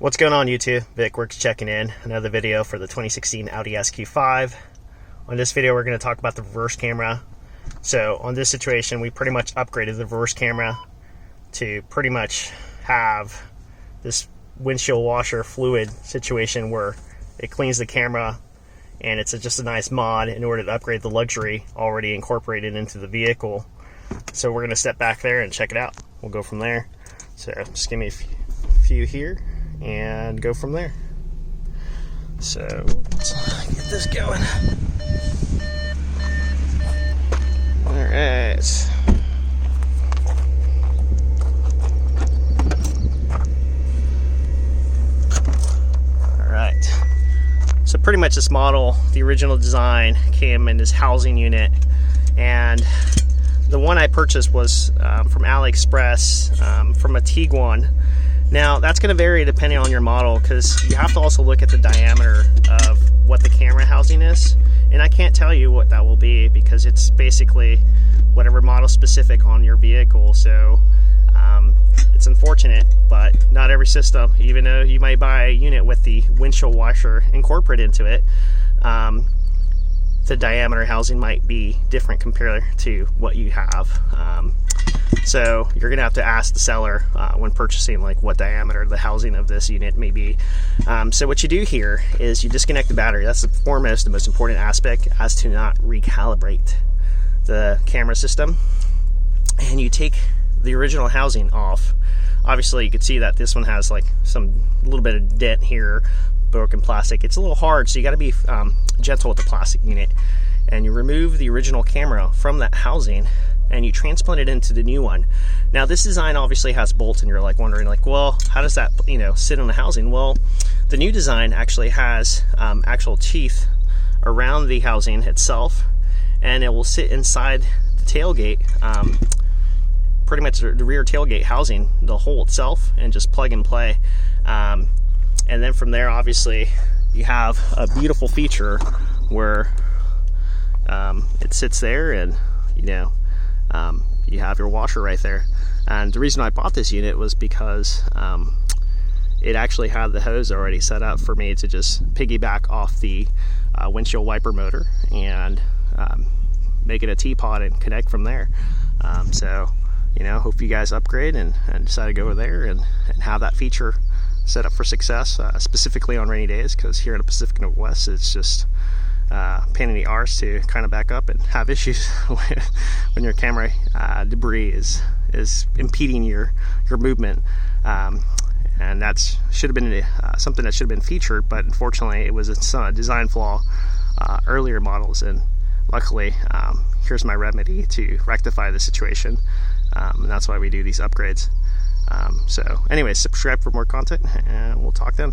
What's going on YouTube? Vik-Werks checking in. Another video for the 2016 Audi SQ5. On this video we're going to talk about the reverse camera. So on this situation we pretty much upgraded the reverse camera to pretty much have this windshield washer fluid situation where it cleans the camera, and it's just a nice mod in order to upgrade the luxury already incorporated into the vehicle. So we're going to step back there and check it out. We'll go from there. So just give me a few here and go from there. So let's get this going. All right. All right. So pretty much this model, the original design came in this housing unit, and the one I purchased was from AliExpress, from a Tiguan. Now that's going to vary depending on your model, because you have to also look at the diameter of what the camera housing is, and I can't tell you what that will be because it's basically whatever model specific on your vehicle. So it's unfortunate, but not every system, even though you might buy a unit with the windshield washer incorporated into it, the diameter housing might be different compared to what you have. So you're gonna have to ask the seller when purchasing, like, what diameter the housing of this unit may be. So what you do here is you disconnect the battery. That's the most important aspect, as to not recalibrate the camera system. And you take the original housing off. Obviously you can see that this one has like a little bit of dent here, broken plastic. It's a little hard, so you got to be gentle with the plastic unit. And you remove the original camera from that housing and you transplant it into the new one. Now this design obviously has bolts, and you're like wondering, like, well, how does that sit in the housing? Well, the new design actually has actual teeth around the housing itself, and it will sit inside the tailgate, pretty much the rear tailgate housing, the hole itself, and just plug and play. And then from there, obviously, you have a beautiful feature where it sits there, and you have your washer right there. And the reason I bought this unit was because it actually had the hose already set up for me to just piggyback off the windshield wiper motor and make it a teapot and connect from there. So hope you guys upgrade and decide to go over there and have that feature set up for success, specifically on rainy days, because here in the Pacific Northwest it's just pain in the arse to kind of back up and have issues when your camera debris is impeding your movement. And that should have been something that should have been featured, but unfortunately it was a design flaw earlier models, and luckily here's my remedy to rectify the situation, and that's why we do these upgrades. So anyways, subscribe for more content, and we'll talk then.